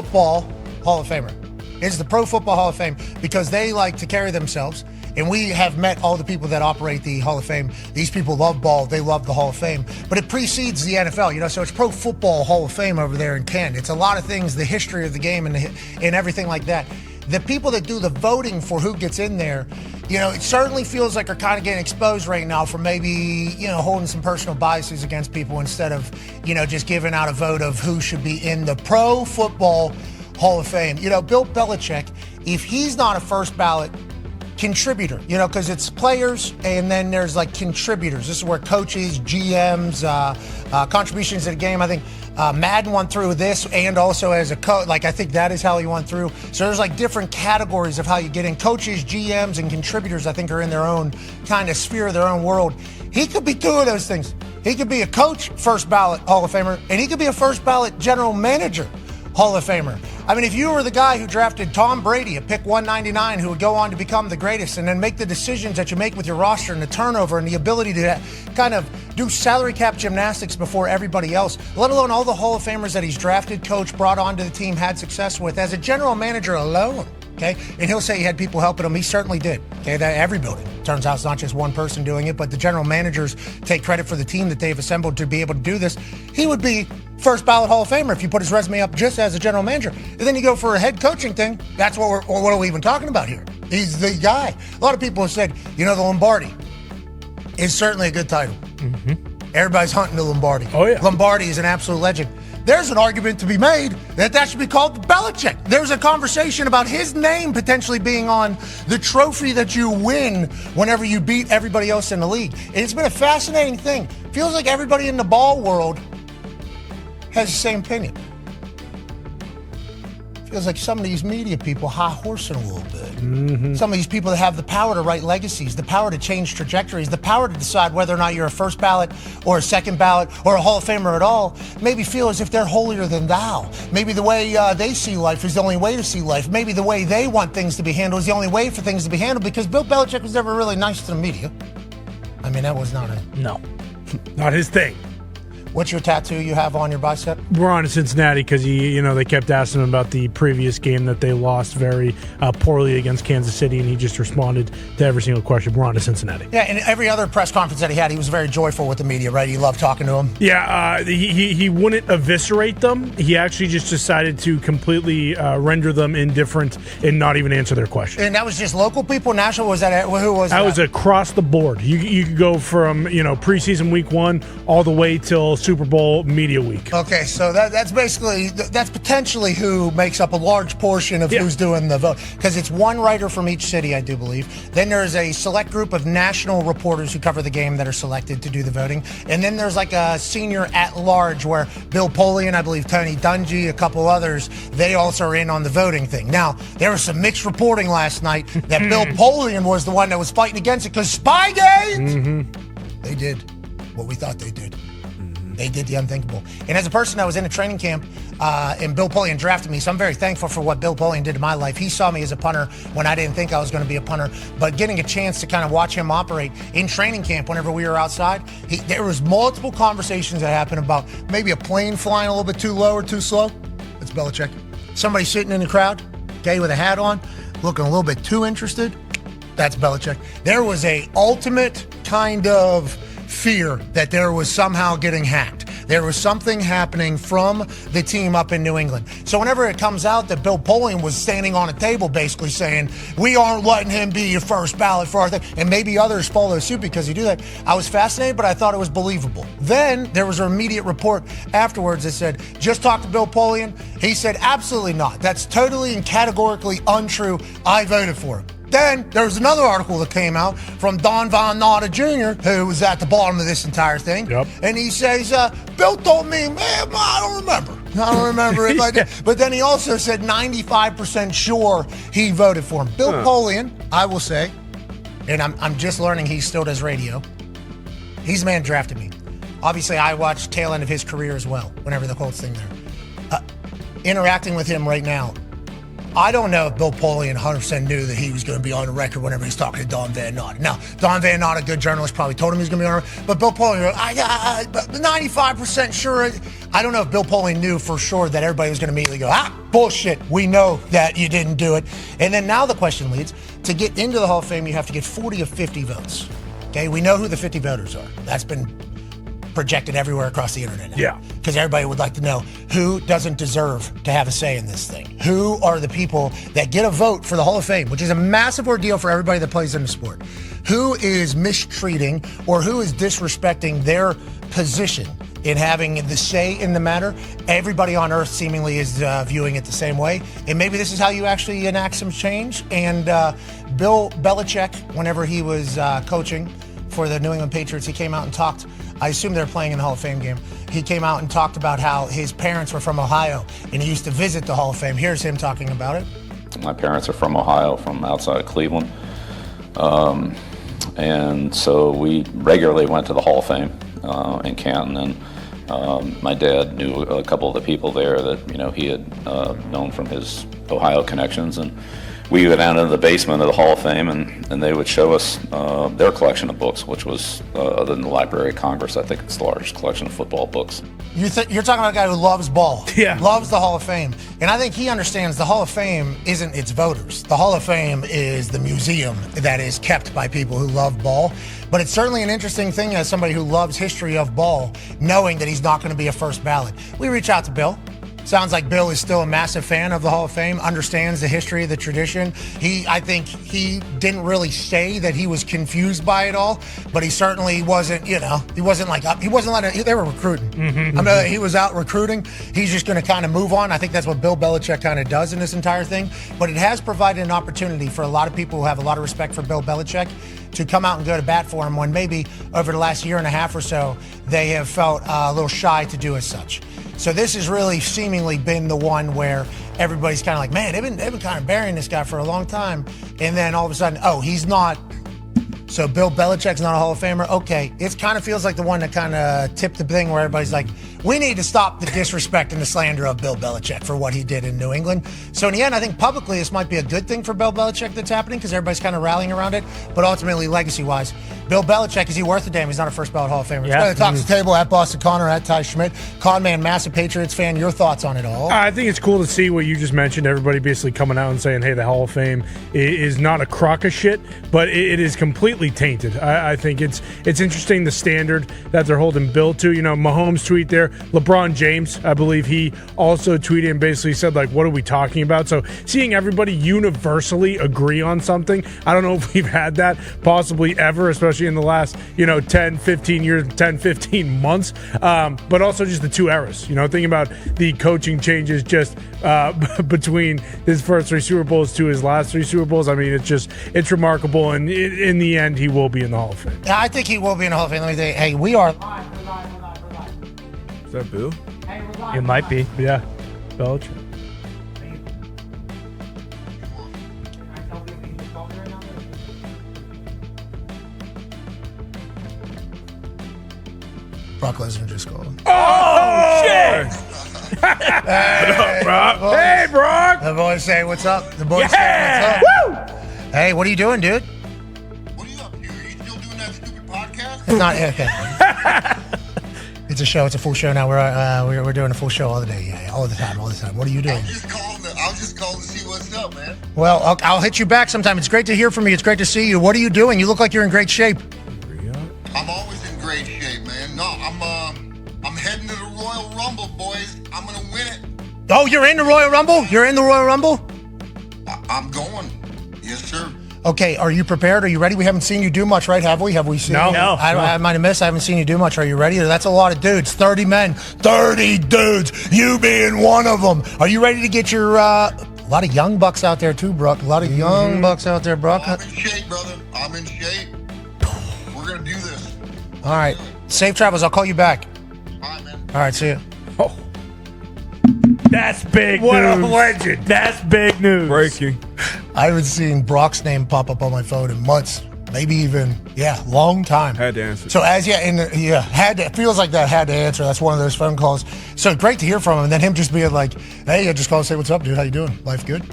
Football Hall of Famer. It's the Pro Football Hall of Fame because they like to carry themselves. And we have met all the people that operate the Hall of Fame. These people love ball. They love the Hall of Fame. But it precedes the NFL, so it's Pro Football Hall of Fame over there in Canton. It's a lot of things, the history of the game and everything like that. The people that do the voting for who gets in there, it certainly feels like are kind of getting exposed right now for maybe, holding some personal biases against people instead of, just giving out a vote of who should be in the Pro Football Hall of Fame. Bill Belichick, if he's not a first ballot contributor, because it's players and then there's like contributors. This is where coaches, GMs, contributions to the game. I think Madden went through this and also as a coach. I think that is how he went through. So there's different categories of how you get in. Coaches, GMs, and contributors, I think, are in their own kind of sphere, their own world. He could be two of those things. He could be a coach, first ballot Hall of Famer, and he could be a first ballot general manager Hall of Famer. I mean, if you were the guy who drafted Tom Brady at pick 199, who would go on to become the greatest and then make the decisions that you make with your roster and the turnover and the ability to kind of do salary cap gymnastics before everybody else, let alone all the Hall of Famers that he's drafted, coached, brought onto the team, had success with, as a general manager alone, okay? And he'll say he had people helping him. He certainly did, okay? That every building. Turns out it's not just one person doing it, but the general managers take credit for the team that they've assembled to be able to do this. He would be first ballot Hall of Famer if you put his resume up just as a general manager. And then you go for a head coaching thing. That's what are we even talking about here? He's the guy. A lot of people have said, the Lombardi is certainly a good title. Mm-hmm. Everybody's hunting the Lombardi. Oh, yeah. Lombardi is an absolute legend. There's an argument to be made that should be called Belichick. There's a conversation about his name potentially being on the trophy that you win whenever you beat everybody else in the league. And it's been a fascinating thing. Feels like everybody in the ball world has the same opinion. Feels like some of these media people high horsing a little bit. Mm-hmm. Some of these people that have the power to write legacies, the power to change trajectories, the power to decide whether or not you're a first ballot or a second ballot or a Hall of Famer at all, maybe feel as if they're holier than thou. Maybe the way they see life is the only way to see life. Maybe the way they want things to be handled is the only way for things to be handled, because Bill Belichick was never really nice to the media. I mean, that was not No, not his thing. What's your tattoo you have on your bicep? We're on to Cincinnati because they kept asking him about the previous game that they lost very poorly against Kansas City, and he just responded to every single question. We're on to Cincinnati. Yeah, and every other press conference that he had, he was very joyful with the media, right? He loved talking to them. Yeah, he wouldn't eviscerate them. He actually just decided to completely render them indifferent and not even answer their questions. And that was just local people, national? Was that who was that? That was across the board. You could go from preseason week 1 all the way till Super Bowl media week. Okay, so that's potentially who makes up a large portion of who's doing the vote, because it's one writer from each city, I do believe. Then there's a select group of national reporters who cover the game that are selected to do the voting, and then there's a senior at large where Bill Polian, I believe Tony Dungy, a couple others, they also are in on the voting thing. Now, there was some mixed reporting last night that Bill Polian was the one that was fighting against it because Spygate, they did what we thought they did. They did the unthinkable. And as a person that was in a training camp, and Bill Polian drafted me, so I'm very thankful for what Bill Polian did in my life. He saw me as a punter when I didn't think I was going to be a punter, but getting a chance to kind of watch him operate in training camp whenever we were outside, there was multiple conversations that happened about maybe a plane flying a little bit too low or too slow. That's Belichick. Somebody sitting in the crowd, okay, with a hat on, looking a little bit too interested. That's Belichick. There was a ultimate kind of fear that there was somehow getting hacked. There was something happening from the team up in New England. So whenever it comes out that Bill Polian was standing on a table basically saying, we aren't letting him be your first ballot for our thing, and maybe others follow suit because he do that, I was fascinated, but I thought it was believable. Then there was an immediate report afterwards that said, just talk to Bill Polian. He said, absolutely not. That's totally and categorically untrue. I voted for him. Then there was another article that came out from Don Von Natta Jr., who was at the bottom of this entire thing. Yep. And he says, Bill told me, man, I don't remember it like that. But then he also said 95% sure he voted for him. Bill Polian, I will say, and I'm just learning he still does radio. He's the man who drafted me. Obviously, I watched tail end of his career as well, whenever the Colts thing there. Interacting with him right now, I don't know if Bill Polian 100% knew that he was going to be on the record whenever he's talking to Don Van Noten. Now, Don Van Noten, a good journalist, probably told him he was going to be on the record, but Bill Polian, I 95% sure. I don't know if Bill Polian knew for sure that everybody was going to immediately go, bullshit, we know that you didn't do it. And then now the question leads, to get into the Hall of Fame, you have to get 40 of 50 votes. Okay, we know who the 50 voters are. That's been projected everywhere across the internet now. Yeah. Because everybody would like to know who doesn't deserve to have a say in this thing. Who are the people that get a vote for the Hall of Fame, which is a massive ordeal for everybody that plays in the sport. Who is mistreating or who is disrespecting their position in having the say in the matter? Everybody on earth seemingly is viewing it the same way. And maybe this is how you actually enact some change. And Bill Belichick, whenever he was coaching for the New England Patriots, he came out and talked. I assume they're playing in the Hall of Fame game. He came out and talked about how his parents were from Ohio and he used to visit the Hall of Fame. Here's him talking about it. My parents are from Ohio, from outside of Cleveland. And so we regularly went to the Hall of Fame in Canton. And my dad knew a couple of the people there that, he had known from his Ohio connections. And we would go down into the basement of the Hall of Fame, and they would show us their collection of books, which was, other than the Library of Congress, I think it's the largest collection of football books. You're talking about a guy who loves ball, Yeah. loves the Hall of Fame. And I think he understands the Hall of Fame isn't its voters. The Hall of Fame is the museum that is kept by people who love ball. But it's certainly an interesting thing as somebody who loves history of ball, knowing that he's not going to be a first ballot. We reach out to Bill. Sounds like Bill is still a massive fan of the Hall of Fame, understands the history, the tradition. I think he didn't really say that he was confused by it all, but he certainly wasn't, he wasn't like up. He wasn't letting, they were recruiting. Mm-hmm. I mean, he was out recruiting. He's just going to kind of move on. I think that's what Bill Belichick kind of does in this entire thing. But it has provided an opportunity for a lot of people who have a lot of respect for Bill Belichick to come out and go to bat for him when maybe over the last year and a half or so, they have felt a little shy to do as such. So this has really seemingly been the one where everybody's kind of like, man, they've been kind of burying this guy for a long time. And then all of a sudden, he's not. So Bill Belichick's not a Hall of Famer. Okay, it kind of feels like the one that kind of tipped the thing where everybody's like, we need to stop the disrespect and the slander of Bill Belichick for what he did in New England. So in the end, I think publicly this might be a good thing for Bill Belichick that's happening because everybody's kind of rallying around it. But ultimately, legacy-wise, Bill Belichick, is he worth a damn? He's not a first ballot Hall of Famer. Yeah. Let's go to the Talks Table at Boston Connor, at Ty Schmidt. Conman, massive Patriots fan. Your thoughts on it all? I think it's cool to see what you just mentioned. Everybody basically coming out and saying, hey, the Hall of Fame is not a crock of shit, but it is completely tainted. I think it's interesting the standard that they're holding Bill to. Mahomes tweet there. LeBron James, I believe he also tweeted and basically said, like, what are we talking about? So seeing everybody universally agree on something, I don't know if we've had that possibly ever, especially in the last, 10, 15 years, 10, 15 months. But also just the two eras, thinking about the coaching changes just between his first 3 Super Bowls to his last 3 Super Bowls. I mean, it's remarkable. And in the end, he will be in the Hall of Fame. Yeah, I think he will be in the Hall of Fame. Let me tell you, hey, we are live. Is that Boo? Hey, we're live. It might be. Yeah. Belichick. Brock Lesnar just called. Oh, shit! Hey, Brock. Hey, Brock! the boys say, what's up? The boys say, what's up? Hey, what are you doing, dude? What are you up to? Are you still doing that stupid podcast? It's not, okay. It's a show. It's a full show now. We're doing a full show all the day. Yeah, all the time. What are you doing? I was just calling to see what's up, man. Well, I'll hit you back sometime. It's great to hear from you. It's great to see you. What are you doing? You look like you're in great shape. I'm always in great shape, man. No, I'm heading to the Royal Rumble, boys. I'm gonna win it. Oh, you're in the Royal Rumble? You're in the Royal Rumble? I'm going. Yes, sir. Okay, are you prepared? Are you ready? We haven't seen you do much, right? Have we? Have we seen No. you? No. I might have missed. I haven't seen you do much. Are you ready? That's a lot of dudes. 30 men. 30 dudes. You being one of them. Are you ready to get your... a lot of young bucks out there too, Brock. A lot of young bucks out there, Brock. I'm in shape, brother. I'm in shape. We're gonna do this. All right. Safe travels. I'll call you back. Bye, man. All right, see you. Oh. That's big What a news. legend. That's big news. Breaking. I haven't seen Brock's name pop up on my phone in months. Maybe even, long time. Had to answer. So feels like that had to answer. That's one of those phone calls. So great to hear from him. And then him just being like, hey, I just called to say what's up, dude. How you doing? Life good?